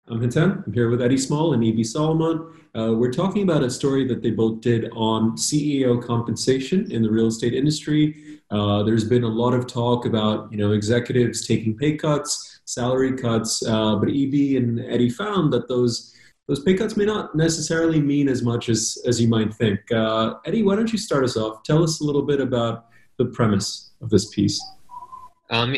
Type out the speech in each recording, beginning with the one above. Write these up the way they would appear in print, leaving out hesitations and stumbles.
I'm Hitan. I'm here with Eddie Small and EB Solomon. We're talking about a story that they both did on CEO compensation in the real estate industry. There's been a lot of talk about, executives taking pay cuts, salary cuts, but EB and Eddie found that those pay cuts may not necessarily mean as much as you might think. Eddie, why don't you start us off? Tell us a little bit about the premise of this piece.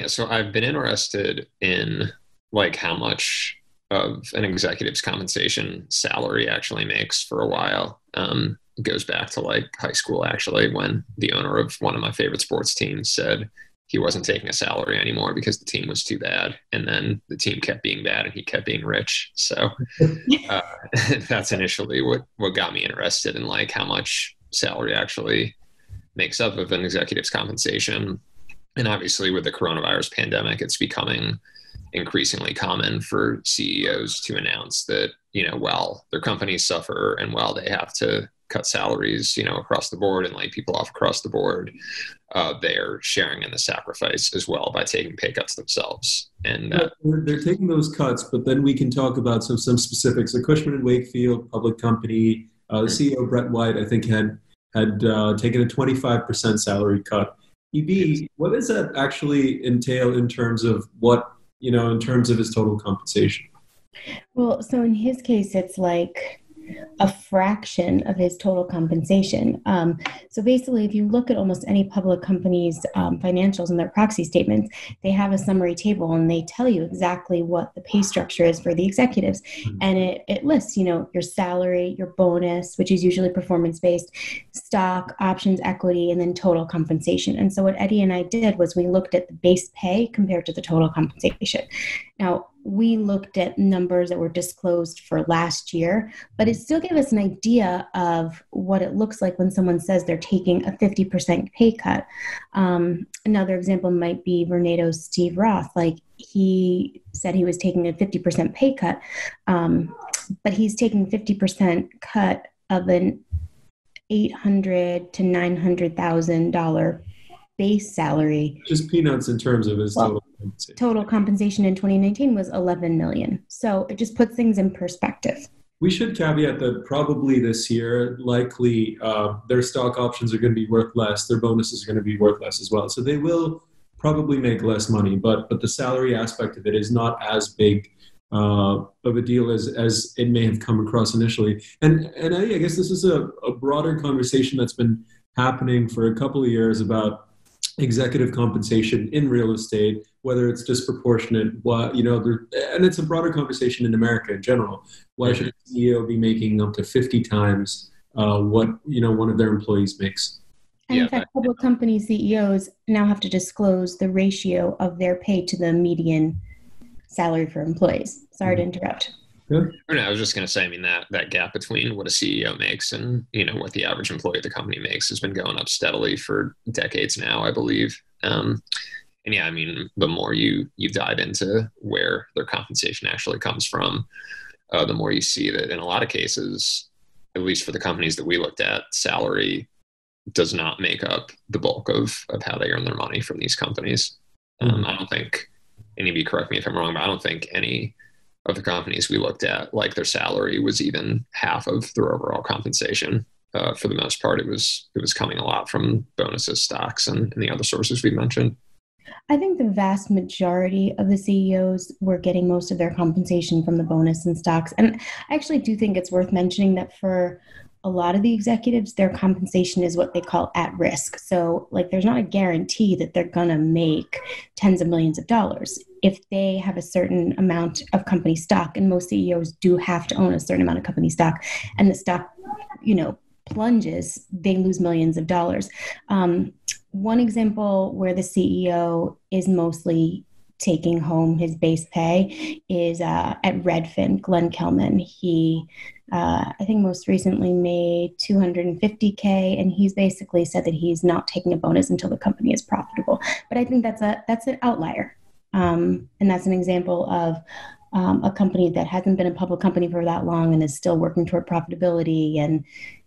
So I've been interested in like how much of an executive's compensation salary actually makes for a while. It goes back to like high school, actually, when the owner of one of my favorite sports teams said he wasn't taking a salary anymore because the team was too bad. And then the team kept being bad and he kept being rich. So uh, that's initially what got me interested in like how much salary actually makes up of an executive's compensation. And obviously with the coronavirus pandemic, it's becoming increasingly common for CEOs to announce that, while their companies suffer and while they have to cut salaries, across the board and lay people off across the board, they're sharing in the sacrifice as well by taking pay cuts themselves. And they're taking those cuts, but then we can talk about some specifics. So Cushman and Wakefield, public company, the CEO Brett White, I think had taken a 25% salary cut. EB, what does that actually entail in terms of in terms of his total compensation? Well, so in his case, it's like a fraction of his total compensation. So basically, if you look at almost any public company's financials and their proxy statements, they have a summary table and they tell you exactly what the pay structure is for the executives. Mm-hmm. And it lists, your salary, your bonus, which is usually performance-based, stock, options, equity, and then total compensation. And so what Eddie and I did was we looked at the base pay compared to the total compensation. Now, we looked at numbers that were disclosed for last year, but it still gave us an idea of what it looks like when someone says they're taking a 50% pay cut. Another example might be Vornado's Steve Roth. Like he said he was taking a 50% pay cut, but he's taking 50% cut of an $800,000 to $900,000 base salary. Just peanuts in terms of his total compensation. Total compensation in 2019 was $11 million. So it just puts things in perspective. We should caveat that probably this year, likely their stock options are going to be worth less. Their bonuses are going to be worth less as well. So they will probably make less money, but the salary aspect of it is not as big of a deal as it may have come across initially. And I guess this is a broader conversation that's been happening for a couple of years about executive compensation in real estate, whether it's disproportionate, and it's a broader conversation in America in general. Why should a CEO be making up to 50 times what one of their employees makes? And in fact, public company CEOs now have to disclose the ratio of their pay to the median salary for employees. Sorry to interrupt. Yeah. No, I was just going to say, that gap between what a CEO makes and, what the average employee of the company makes has been going up steadily for decades now, I believe. The more you dive into where their compensation actually comes from, the more you see that in a lot of cases, at least for the companies that we looked at, salary does not make up the bulk of how they earn their money from these companies. I don't think, any of you correct me if I'm wrong, but I don't think any of the companies we looked at, like their salary was even half of their overall compensation. For the most part, it was coming a lot from bonuses, stocks, and the other sources we mentioned. I think the vast majority of the CEOs were getting most of their compensation from the bonus and stocks. And I actually do think it's worth mentioning that for a lot of the executives, their compensation is what they call at risk. So like there's not a guarantee that they're going to make tens of millions of dollars. If they have a certain amount of company stock, and most CEOs do have to own a certain amount of company stock, and the stock, plunges, they lose millions of dollars. One example where the CEO is mostly taking home his base pay is at Redfin, Glenn Kelman. He, I think most recently made $250K, and he's basically said that he's not taking a bonus until the company is profitable. But I think that's an outlier. And that's an example of a company that hasn't been a public company for that long and is still working toward profitability. And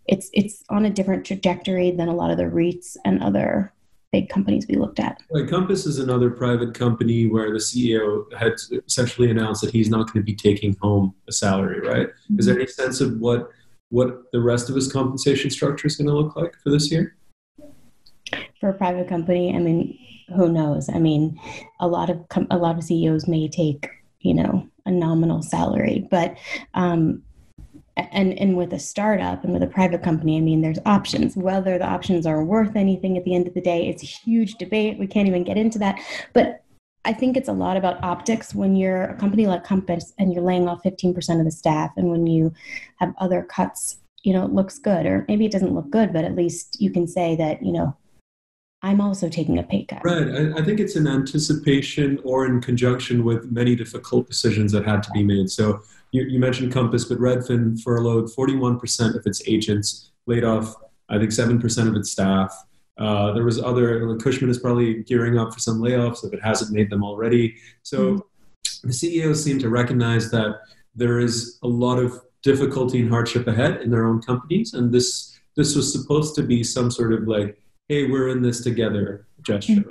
it's on a different trajectory than a lot of the REITs and other big companies we looked at. Right. Compass is another private company where the CEO had essentially announced that he's not going to be taking home a salary, right? Mm-hmm. Is there any sense of what the rest of his compensation structure is going to look like for this year? For a private company, I mean, who knows? I mean, a lot of CEOs may take, a nominal salary, but and with a startup and with a private company, I mean, there's options. Whether the options are worth anything at the end of the day, it's a huge debate. We can't even get into that. But I think it's a lot about optics when you're a company like Compass and you're laying off 15% of the staff, and when you have other cuts, it looks good, or maybe it doesn't look good, but at least you can say that, I'm also taking a pay cut. Right. I think it's in anticipation or in conjunction with many difficult decisions that had to be made. So you mentioned Compass, but Redfin furloughed 41% of its agents, laid off, I think, 7% of its staff. There was Cushman is probably gearing up for some layoffs if it hasn't made them already. So the CEOs seem to recognize that there is a lot of difficulty and hardship ahead in their own companies. And this was supposed to be some sort of like, hey, we're in this together gesture.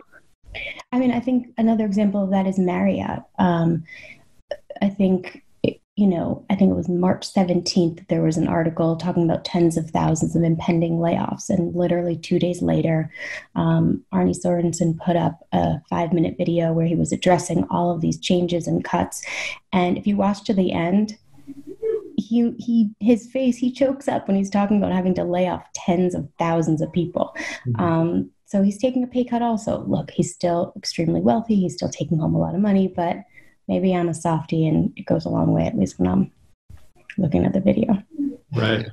I mean, I think another example of that is Marriott. I think it was March 17th, there was an article talking about tens of thousands of impending layoffs. And literally 2 days later, Arne Sorensen put up a 5-minute video where he was addressing all of these changes and cuts. And if you watch to the end, his face, he chokes up when he's talking about having to lay off tens of thousands of people. Mm-hmm. So he's taking a pay cut also. Look, he's still extremely wealthy. He's still taking home a lot of money, but maybe I'm a softie and it goes a long way, at least when I'm looking at the video. Right.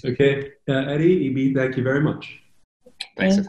Okay. Eddie, EB, thank you very much. Thanks.